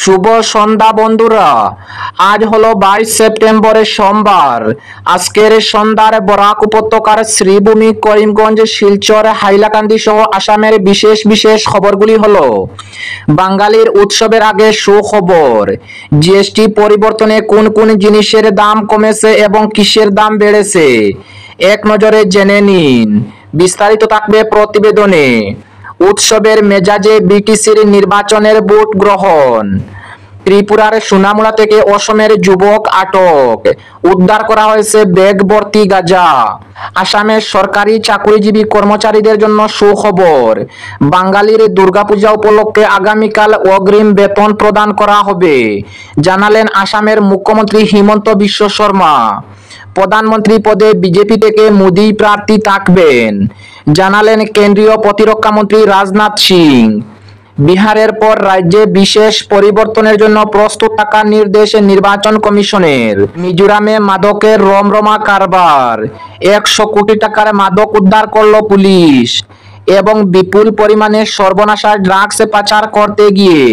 শুভ সন্ধ্যা বন্ধুরা। আজ হলো 22 সেপ্টেম্বরের সোমবার। আজকের সন্ধ্যার বরাক উপত্যকার শ্রীভূমি, করিমগঞ্জ, শিলচর, হাইলাকান্দি সহ আসামের বিশেষ বিশেষ খবরগুলি হলো: বাঙালির উৎসবের আগে সুখবর। জিএসটি পরিবর্তনে কোন কোন জিনিসের দাম কমেছে এবং কিসের দাম বেড়েছে এক নজরে জেনে নিন। বিস্তারিত থাকবে প্রতিবেদনে। উৎসবের মেজাজে বিটিসির নির্বাচনের ভোট গ্রহণ। ত্রিপুরার সোনামুড়া থেকে অসমের যুবক আটক, উদ্ধার করা হয়েছে ব্যাগ ভর্তি গাঁজা। আসামের সরকারি চাকরিজীবী কর্মচারীদের জন্য সুখবর। বাঙালির দুর্গাপূজা উপলক্ষে আগামীকাল অগ্রিম বেতন প্রদান করা হবে, জানালেন আসামের মুখ্যমন্ত্রী হিমন্ত বিশ্ব শর্মা। প্রধানমন্ত্রী পদে বিজেপি থেকে মোদি প্রার্থী থাকবেন, জানালেন কেন্দ্রীয় প্রতিরক্ষা মন্ত্রী রাজনাথ সিং। বিহারের পর রাজ্যে বিশেষ পরিবর্তনের জন্য প্রস্তুত থাকার নির্দেশ নির্বাচন কমিশনের। মিজোরামে মাদকের রমরমা কারবার, 100 কোটি টাকার মাদক উদ্ধার করল পুলিশ। এবং বিপুল পরিমাণে সর্বনাশা ড্রাগস পাচার করতে গিয়ে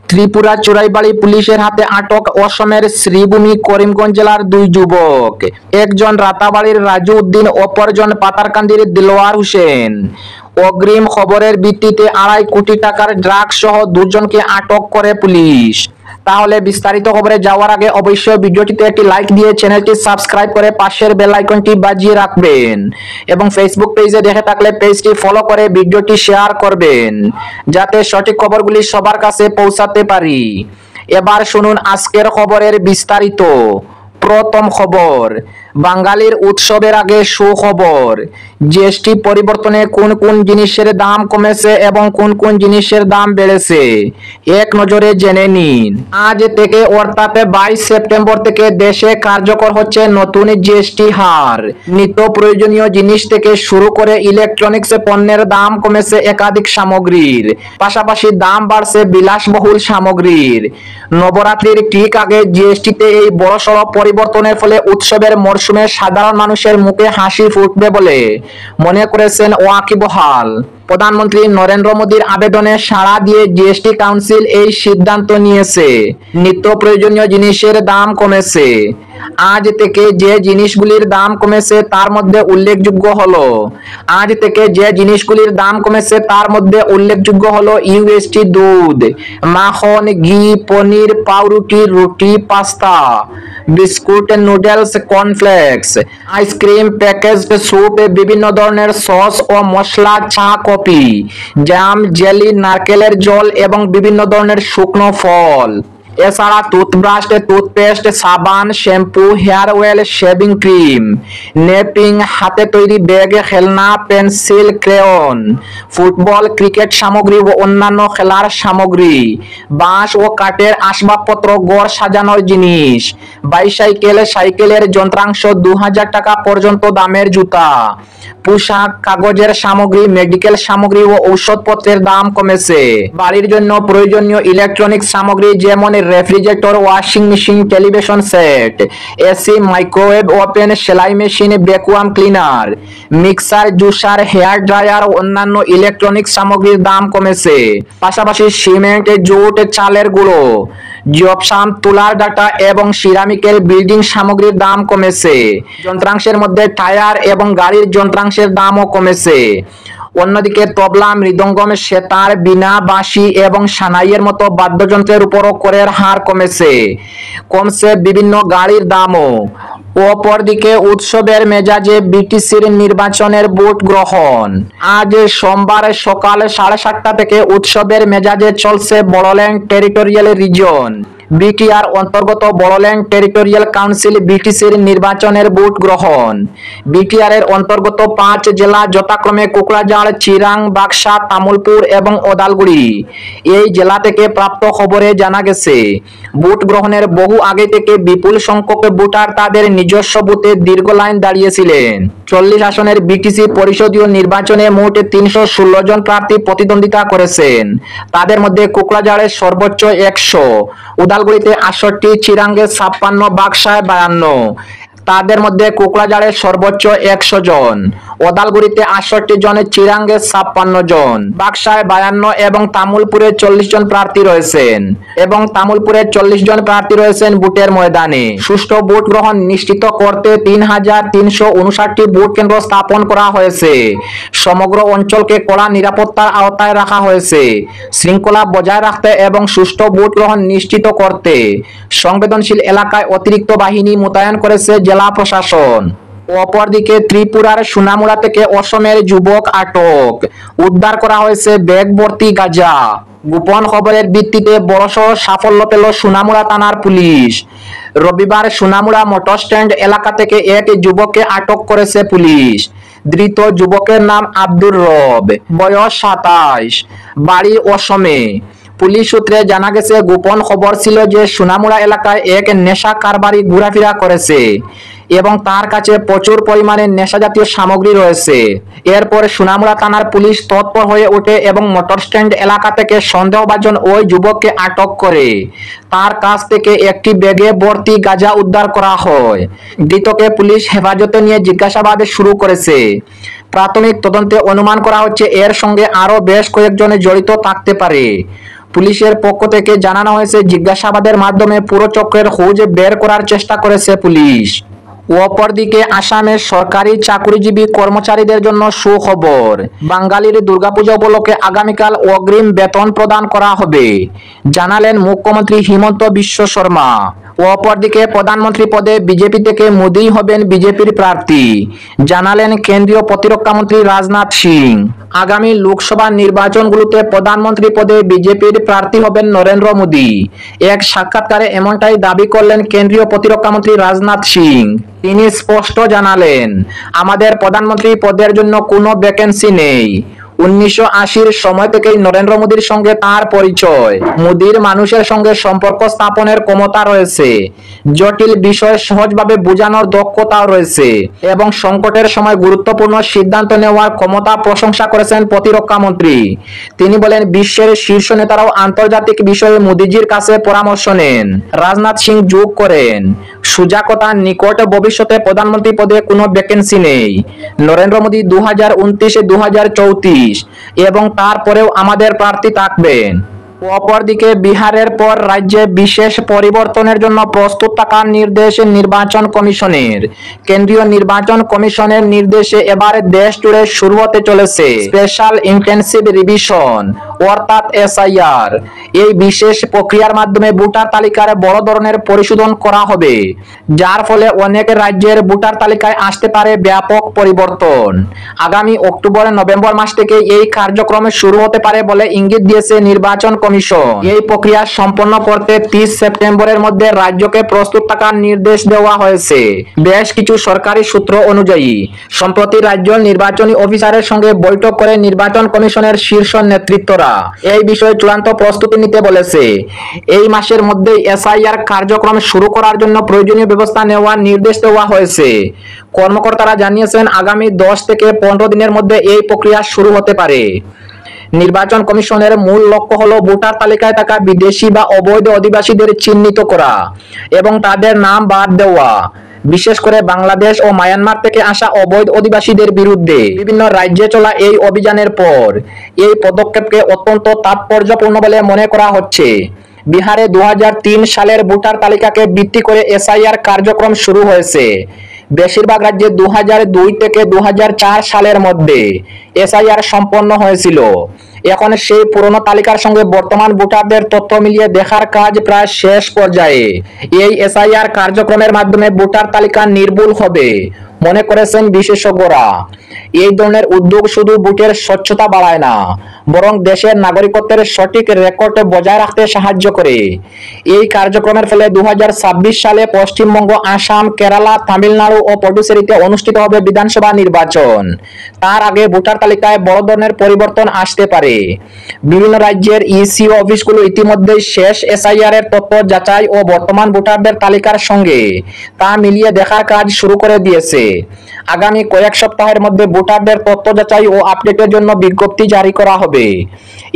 ত্রিপুরা চোরাইবাড়ি পুলিশের হাতে আটক অসমের শ্রীভূমি, করিমগঞ্জ জেলার 2 যুবক, একজন রাতাবাড়ির রাজু উদ্দিন, অপরজন পাতারকান্দির দিলওয়ার হোসেন। অগ্রিম খবরের ভিত্তিতে 2.5 কোটি টাকার ড্রাগস সহ 2 জনকে আটক করে পুলিশ। তাহলে বিস্তারিত খবরে যাওয়ার আগে অবশ্যই ভিডিওটিতে একটি লাইক দিয়ে চ্যানেলটি সাবস্ক্রাইব করে পাশের বেল আইকনটি বাজিয়ে রাখবেন এবং ফেসবুক পেজে দেখে থাকলে পেজটি ফলো করে ভিডিওটি শেয়ার করবেন, যাতে সঠিক খবরগুলি সবার কাছে পৌঁছাতে পারি। এবার শুনুন আজকের খবরের বিস্তারিত। প্রথম খবর, বাঙালির উৎসবের আগে সুখবর। জিএসটি পরিবর্তনে কোন কোন জিনিসের দাম কমেছে এবং কোন কোন জিনিসের দাম বেড়েছে এক নজরে জেনে নিন। আজ থেকে অর্থাৎ 22 সেপ্টেম্বর থেকে দেশে কার্যকর হচ্ছে নতুন জিএসটি হার। নিত্য প্রয়োজনীয় জিনিস থেকে শুরু করে ইলেকট্রনিক্স পণ্যের দাম কমেছে একাধিক সামগ্রীর, পাশাপাশি দাম বাড়ছে বিলাসবহুল সামগ্রীর। নবরাত্রির ঠিক আগে জিএসটিতে এই বড়সড় পরিবর্তনের ফলে উৎসবের মরশুমে সাধারণ মানুষের মুখে হাসি ফুটবে বলে মনে করেছেন ওয়াকিবহাল। প্রধানমন্ত্রী নরেন্দ্র মোদীর আবেদনে সাড়া দিয়ে জিএসটি কাউন্সিল এই সিদ্ধান্ত নিয়েছে। নিত্য প্রয়োজনীয় জিনিসের দাম কমেছে। আজ থেকে যে জিনিসগুলির দাম কমেছে তার মধ্যে উল্লেখযোগ্য হলো ইউএসটি দুধ, মাখন, ঘি, পনির, পাউরুটি, রুটি, pasta, biscuit, noodles, cornflakes, ice cream, packaged soup, বিভিন্ন ধরনের সস ও মশলা, চা, কফি, জ্যাম, জেলি, নারকেলের জল এবং বিভিন্ন ধরনের শুকনো ফল। এছাড়া টুথব্রাশ, টুথপেস্ট, সাবান, shampoo, hair oil, shaving cream, নেপিং, হাতে তৈরি ব্যাগ, খেলনা, পেন্সিল, ক্রেয়ন, ফুটবল, ক্রিকেট সামগ্রী ও অন্যান্য খেলার সামগ্রী, বাঁশ ও কাঠের আসবাবপত্র, ঘর সাজানোর জিনিস, বাইসাইকেল, সাইকেলের যন্ত্রাংশ, 2000 টাকা পর্যন্ত দামের জুতা, পোশাক, কাগজের সামগ্রী, মেডিকেল সামগ্রী ও ঔষধপত্রের দাম কমেছে। বাড়ির জন্য প্রয়োজনীয় ইলেকট্রনিক সামগ্রী যেমন refrigerator, washing machine, television set, AC, microwave oven, সেলাই machine, vacuum cleaner, mixer, juicer, hair dryer ও অন্যান্য ইলেকট্রনিক সামগ্রীর দাম কমেছে। পাশাপাশি সিমেন্ট, জুট, চালের গুঁড়ো, জিপসাম, তুলার ডাটা এবং সিরামিকের বিল্ডিং সামগ্রীর দাম কমেছে। যন্ত্রাংশের মধ্যে টায়ার এবং গাড়ির যন্ত্রাংশের দামও কমেছে। অন্যদিকে তবলা, মৃদঙ্গম, সেতার, বীণা, বাঁশি এবং সানাইয়ের মতো বাদ্যযন্ত্রের উপরও করের হার কমছে বিভিন্ন গাড়ির দামও। অপরদিকে উৎসবের মেজাজে বিটিসির নির্বাচনের ভোট গ্রহণ। আজ সোমবার সকাল 7:30 থেকে উৎসবের মেজাজে চলছে বড়োল্যান্ড টেরিটোরিয়াল রিজন বিটিআর অন্তর্গত বড়োল্যান্ড টেরিটোরিয়াল কাউন্সিল বিটিসির নির্বাচনের ভোট গ্রহণ। বিটিআর এর অন্তর্গত 5 জেলা যথাক্রমে কোকরাঝাড়, চিরাং, বাক্সা, তামুলপুর এবং ওদালগুড়ি। এই জেলা থেকে প্রাপ্ত খবরে জানা গেছে, ভোট গ্রহণের বহু আগে থেকে বিপুল সংখ্যক ভোটার তাদের নিজস্ব বুথে দীর্ঘ লাইন দাঁড়িয়েছিলেন। 40 আসনের বিটিসি পরিষদীয় নির্বাচনে মোট 316 জন প্রার্থী প্রতিদ্বন্দ্বিতা করেছেন। তাদের মধ্যে কোকরাঝাড়ে সর্বোচ্চ 100, উদালগুড়িতে 68, চিরাঙ্গে 56, বাক্সায় 52, তাদের মধ্যে কোকরাঝাড়ে সর্বোচ্চ 100 জন, ওদালগুড়িতে 68 জন, চিরাঙ্গে 56 জন, বাক্সায় 52 এবং তামুলপুরে 40 জন প্রার্থী রয়েছেন ভোটের ময়দানে। সুষ্ঠু ভোট গ্রহণ নিশ্চিত করতে 3359টি ভোট কেন্দ্র স্থাপন করা হয়েছে। সমগ্র অঞ্চলকে কড়া নিরাপত্তার আওতায় রাখা হয়েছে। শৃঙ্খলা বজায় রাখতে এবং সুষ্ঠু ভোট গ্রহণ নিশ্চিত করতে সংবেদনশীল এলাকায় অতিরিক্ত বাহিনী মোতায়েন করেছে জেলা প্রশাসন। অপরদিকে ত্রিপুরার সোনামুড়া থেকে অসমের যুবক আটক, উদ্ধার করা হয়েছে ব্যাগ ভর্তি গাঁজা। গোপন খবরের ভিত্তিতে বড়সড় সাফল্য পেল সোনামুড়া থানার পুলিশ। রবিবার সোনামুড়া মোটর স্ট্যান্ড এলাকা থেকে এক যুবককে আটক করেছে পুলিশ। ধৃত যুবকের নাম আব্দুর রব, বয়স 27, বাড়ি অসমে। পুলিশ সূত্রে জানা গেছে, গোপন খবর ছিল যে সোনামুড়া এলাকায় এক নেশা কারবারি ঘোরাফেরা করেছে এবং তার কাছে প্রচুর পরিমাণে নেশাজাতীয় সামগ্রী রয়েছে। এরপর সোনামুড়া থানার পুলিশ তৎপর হয়ে ওঠে এবং মোটর স্ট্যান্ড এলাকা থেকে সন্দেহভাজন ওই যুবককে আটক করে তার কাছ থেকে একটি ব্যাগে ভর্তি গাঁজা উদ্ধার করা হয়। ধৃতকে পুলিশ হেফাজতে নিয়ে জিজ্ঞাসাবাদ শুরু করেছে। প্রাথমিক তদন্তে অনুমান করা হচ্ছে এর সঙ্গে আরো বেশ কয়েকজন জড়িত থাকতে পারে। পুলিশের পক্ষ থেকে জানানো হয়েছে, জিজ্ঞাসাবাদের মাধ্যমে পুরো চক্রের খোঁজ বের করার চেষ্টা করেছে পুলিশ। অপরদিকে আসামের সরকারি চাকরিজীবী কর্মচারীদের জন্য সুখবর। বাঙালির দুর্গাপূজা উপলক্ষে আগামীকাল অগ্রিম বেতন প্রদান করা হবে, জানালেন মুখ্যমন্ত্রী হিমন্ত বিশ্ব শর্মা। অপরদিকে প্রধানমন্ত্রী পদে বিজেপি থেকে মোদী হবেন বিজেপির প্রার্থী, জানালেন কেন্দ্রীয় প্রতিরক্ষা মন্ত্রী রাজনাথ সিং। আগামী লোকসভা নির্বাচনগুলোতে প্রধানমন্ত্রী পদে বিজেপির প্রার্থী হবেন নরেন্দ্র মোদী। এক সাক্ষাৎকারে এমনটাই দাবি করলেন কেন্দ্রীয় প্রতিরক্ষা মন্ত্রী রাজনাথ সিং। তিনি স্পষ্ট জানালেন, আমাদের প্রধানমন্ত্রী পদের জন্য কোনো ভ্যাকেন্সি নেই। 1980-র সময় থেকেই নরেন্দ্র মোদীর সঙ্গে তার পরিচয়। মোদীর মানুষের সঙ্গে সম্পর্ক স্থাপনের ক্ষমতা রয়েছে, জটিল বিষয় সহজভাবে বোঝানোর দক্ষতাও রয়েছে এবং সংকটের সময় গুরুত্বপূর্ণ সিদ্ধান্ত নেওয়ার ক্ষমতা প্রশংসা করেছেন প্রতিরক্ষা মন্ত্রী। তিনি বলেন, বিশ্বের শীর্ষ নেতারাও আন্তর্জাতিক বিষয়ে মোদীজির কাছে পরামর্শ নেন। রাজনাথ সিং যোগ করেন, সোজা কথা, নিকট ভবিষ্যতে প্রধানমন্ত্রী পদে কোনো ভ্যাকেন্সি নেই। নরেন্দ্র মোদী 2029-2034 এবং তারপরেও আমাদের প্রার্থী থাকবেন। অপরদিকে বিহারের পর রাজ্যে বিশেষ পরিবর্তনের জন্য প্রস্তুত থাকার নির্দেশ নির্বাচন কমিশনের। কেন্দ্রীয় নির্বাচন কমিশনের নির্দেশে এবার দেশ জুড়ে শুরু হতে চলেছে স্পেশাল ইন্টেনসিভ রিভিশন অর্থাৎ SIR। এই বিশেষ প্রক্রিয়ার মাধ্যমে ভোটার তালিকার বড় ধরনের পরিশোধন করা হবে, যার ফলে অনেক রাজ্যের ভোটার তালিকায় আসতে পারে ব্যাপক পরিবর্তন। আগামী অক্টোবর-নভেম্বর মাস থেকে এই কার্যক্রম শুরু হতে পারে বলে ইঙ্গিত দিয়েছে নির্বাচন কমিশন। এই প্রক্রিয়া সম্পন্ন করতে 30 সেপ্টেম্বরের মধ্যে রাজ্যকে প্রস্তুত থাকার নির্দেশ দেওয়া হয়েছে। বেশ কিছু সরকারি সূত্র অনুযায়ী সম্প্রতি রাজ্য নির্বাচনী অফিসারের সঙ্গে বৈঠক করে নির্বাচন কমিশনের শীর্ষ নেতৃত্বরা এই বিষয়ে চূড়ান্ত প্রস্তুতি নিতে বলেছে। এই মাসের মধ্যেই SIR কার্যক্রম শুরু করার জন্য প্রয়োজনীয় ব্যবস্থা নেওয়ার নির্দেশ দেওয়া হয়েছে। কর্মকর্তারা জানিয়েছেন, আগামী 10 থেকে 15 দিনের মধ্যে এই প্রক্রিয়া শুরু হতে পারে। নির্বাচন কমিশনের মূল লক্ষ্য হলো ভোটার তালিকায় থাকা বিদেশি বা অবৈধ অধিবাসীদের চিহ্নিত করা এবং তাদের নাম বাদ দেওয়া। বিশেষ করে বাংলাদেশ ও মায়ানমার থেকে আসা অবৈধ অধিবাসীদের বিরুদ্ধে বিভিন্ন রাজ্যে চলা এই অভিযানের পর এই পদক্ষেপকে অত্যন্ত তাৎপর্যপূর্ণ বলে মনে করা হচ্ছে। বিহারে 2003 সালের ভোটার তালিকাকে ভিত্তি করে SIR কার্যক্রম শুরু হয়েছে। বেশিরভাগ রাজ্যে 2002 থেকে 2004 সালের মধ্যে SIR সম্পন্ন হয়েছিল। এখন সেই পুরনো তালিকার সঙ্গে বর্তমান ভোটারদের তথ্য মিলিয়ে দেখার কাজ প্রায় শেষ পর্যায়ে। এই SIR কার্যক্রমের মাধ্যমে ভোটার তালিকা নির্ভুল হবে মনে করেছেন বিশেষজ্ঞরা। এই ধরনের উদ্যোগ শুধু ভোটের স্বচ্ছতা বাড়ায় না, বরং দেশের নাগরিকত্বের সঠিক রেকর্ড বজায় রাখতে সাহায্য করে। এই কার্যক্রমের ফলে 2026 সালে পশ্চিমবঙ্গ, আসাম, কেরালা, তামিলনাড়ু ও পুডুচেরিতে অনুষ্ঠিত হবে বিধানসভা নির্বাচন। তার আগে ভোটার তালিকায় বড় ধরনের পরিবর্তন আসতে পারে। বিভিন্ন রাজ্যের ECO অফিসগুলো ইতিমধ্যেই শেষ SIR এর তথ্য যাচাই ও বর্তমান ভোটারদের তালিকার সঙ্গে তা মিলিয়ে দেখার কাজ শুরু করে দিয়েছে। আগামী কয়েক সপ্তাহের মধ্যে ভোটারদের তথ্য যাচাই ও আপডেটের জন্য বিজ্ঞপ্তি জারি করা হবে।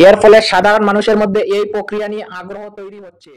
এর ফলে সাধারণ মানুষের মধ্যে এই প্রক্রিয়া নিয়ে আগ্রহ তৈরি হচ্ছে।